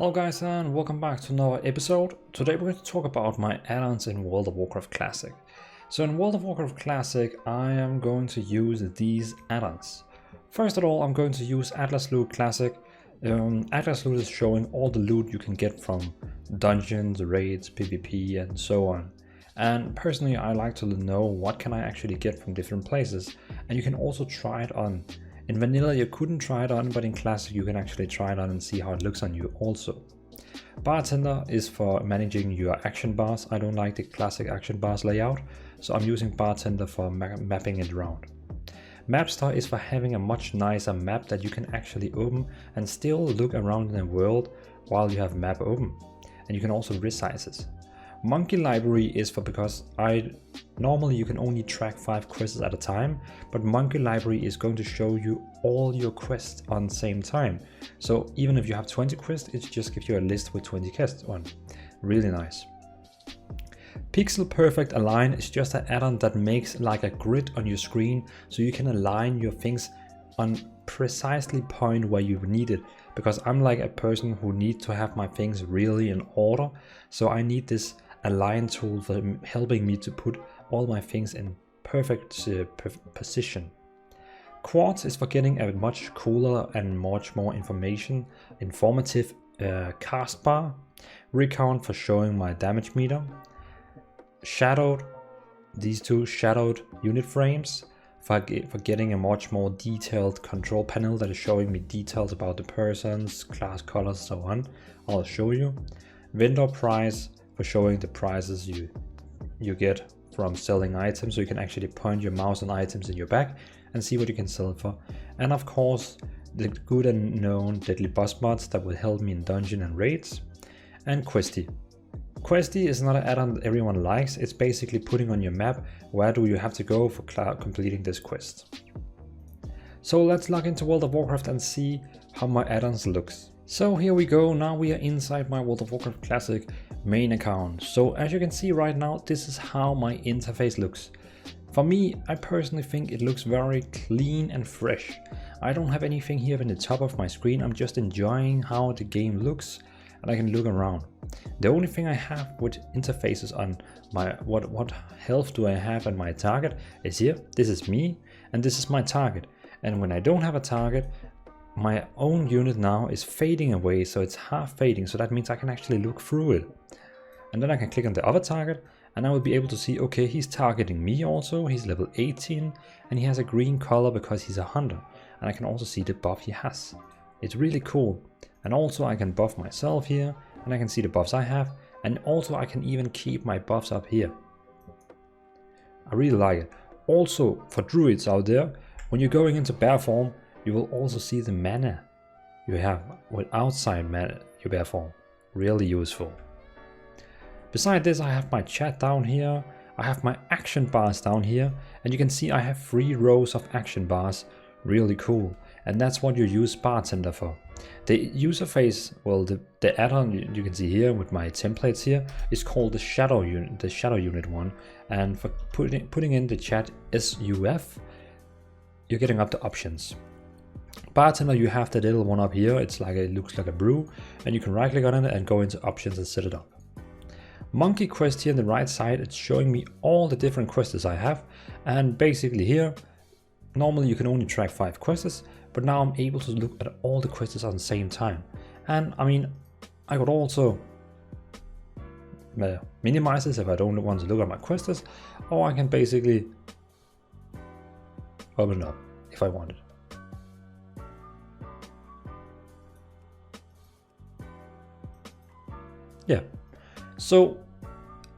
Hello guys and welcome back to another episode. Today we're going to talk about my add-ons in World of Warcraft Classic. So in World of Warcraft Classic I am going to use these add-ons. First of all, I'm going to use Atlas Loot Classic. Atlas Loot is showing all the loot you can get from dungeons, raids, PvP and so on. And personally I like to know what can I actually get from different places, and you can also try it on. In vanilla you couldn't try it on, but in classic you can actually try it on and see how it looks on you also. Bartender is for managing your action bars. I don't like the classic action bars layout, so I'm using Bartender for mapping it around. Mapster is for having a much nicer map that you can actually open and still look around in the world while you have map open. And you can also resize it. Monkey Library is for because normally you can only track 5 quests at a time, but Monkey Library is going to show you all your quests on the same time. So even if you have 20 quests, it just gives you a list with 20 quests on. Really nice. Pixel Perfect Align is just an add-on that makes like a grid on your screen, so you can align your things on precisely point where you need it, because I'm like a person who needs to have my things really in order, so I need this align tool for helping me to put all my things in perfect position. Quartz is for getting a much cooler and much more informative cast bar. Recount for showing my damage meter. Shadowed, these two shadowed unit frames for getting a much more detailed control panel that is showing me details about the persons, class colors, so on. I'll show you. Vendor price for showing the prices you get from selling items, so you can actually point your mouse on items in your bag and see what you can sell for. And of course the good and known deadly boss mods that will help me in dungeon and raids. And Questy. Questy is not an add-on that everyone likes. It's basically putting on your map where do you have to go for completing this quest. So let's log into World of Warcraft and see how my add-ons looks. So here we go, now we are inside my World of Warcraft Classic main account. So as you can see right now, this is how my interface looks. For me, I personally think it looks very clean and fresh. I don't have anything here in the top of my screen, I'm just enjoying how the game looks and I can look around. The only thing I have with interfaces on my what health do I have and my target is here. This is me and this is my target. And when I don't have a target, my own unit now is fading away, so it's half fading, so that means I can actually look through it. And then I can click on the other target and I will be able to see, okay, he's targeting me also, he's level 18 and he has a green color because he's a hunter. And I can also see the buff he has. It's really cool. And also I can buff myself here and I can see the buffs I have, and also I can even keep my buffs up here. I really like it. Also for druids out there, when you're going into bear form, you will also see the mana you have with outside mana, your bear form. Really useful. Beside this, I have my chat down here. I have my action bars down here. And you can see I have 3 rows of action bars. Really cool. And that's what you use Bartender for. The user face, well, the add-on you can see here with my templates here is called the shadow unit one. And for putting in the chat SUF, you're getting up the options. Bartender, you have the little one up here. It's like it looks like a brew, and you can right click on it and go into options and set it up. Monkey quest here on the right side, it's showing me all the different quests I have, and basically here normally you can only track 5 quests, but now I'm able to look at all the quests at the same time. And I mean, I could also minimize this if I don't want to look at my quests, or I can basically open it up if I wanted. Yeah, so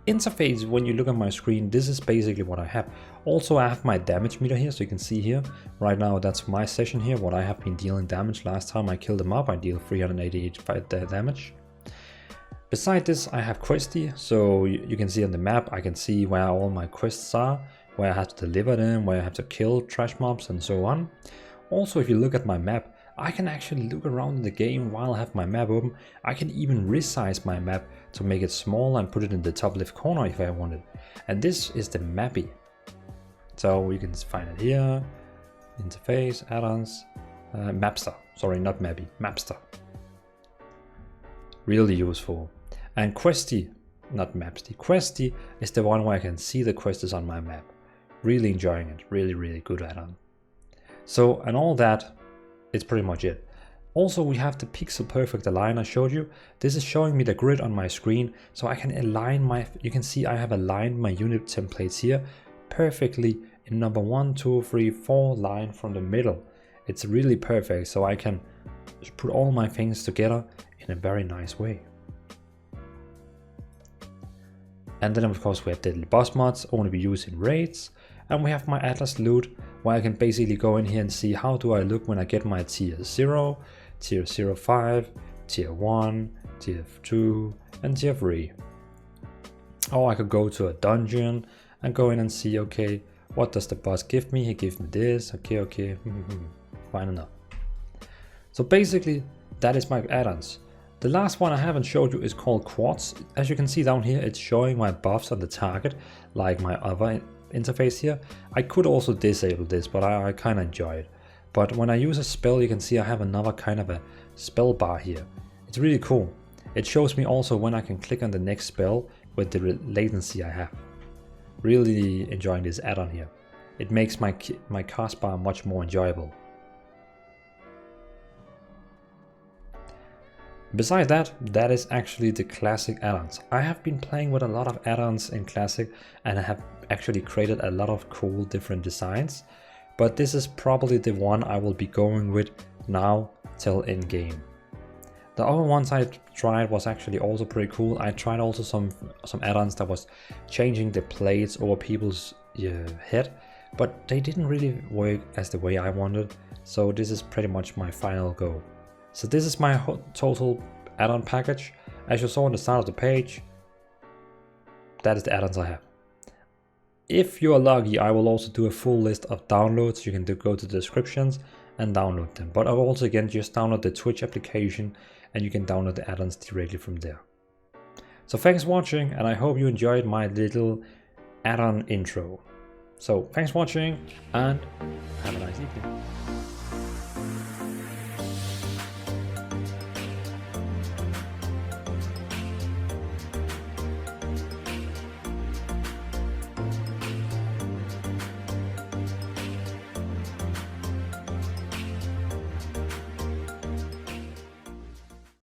interface, when you look at my screen, this is basically what I have. Also I have my damage meter here, so you can see here right now that's my session here, what I have been dealing damage. Last time I killed him up, I deal 388 damage. Beside this I have Questy, so you can see on the map, I can see where all my quests are, where I have to deliver them, where I have to kill trash mobs and so on. Also if you look at my map, I can actually look around in the game while I have my map open. I can even resize my map to make it small and put it in the top left corner if I wanted. And this is the mappy. So you can find it here, interface, add-ons, Mapster. Sorry, not mappy, Mapster. Really useful. And Questy, not Mapsty, Questy is the one where I can see the quests on my map. Really enjoying it, really good add-on. So, and all that, it's pretty much it. Also, we have the pixel perfect align I showed you. This is showing me the grid on my screen, so I can align you can see I have aligned my unit templates here perfectly in number 1, 2, 3, 4 line from the middle. It's really perfect, so I can put all my things together in a very nice way. And then of course we have the little boss mods only be used in raids, and we have my Atlas loot where I can basically go in here and see how do I look when I get my tier 0, tier 05, tier 1, tier 2 and tier 3. Or I could go to a dungeon and go in and see, okay, what does the boss give me? He gives me this, okay, fine enough. So basically that is my add-ons. The last one I haven't showed you is called Quartz. As you can see down here, it's showing my buffs on the target, like my other interface here. I could also disable this, but I kind of enjoy it. But when I use a spell, you can see I have another kind of a spell bar here. It's really cool. It shows me also when I can click on the next spell with the latency I have. Really enjoying this add-on here. It makes my cast bar much more enjoyable. Besides that, that is actually the classic add-ons. I have been playing with a lot of add-ons in classic and I have actually created a lot of cool different designs, but this is probably the one I will be going with now till end game. The other ones I tried was actually also pretty cool. I tried also some add-ons that was changing the plates over people's head, but they didn't really work as the way I wanted, so this is pretty much my final go. So this is my total add-on package. As you saw on the start of the page, that is the add-ons I have. If you are lucky, I will also do a full list of downloads. You can go to the descriptions and download them. But I will also again just download the Twitch application and you can download the add-ons directly from there. So thanks for watching and I hope you enjoyed my little add-on intro. So thanks for watching and have a nice evening.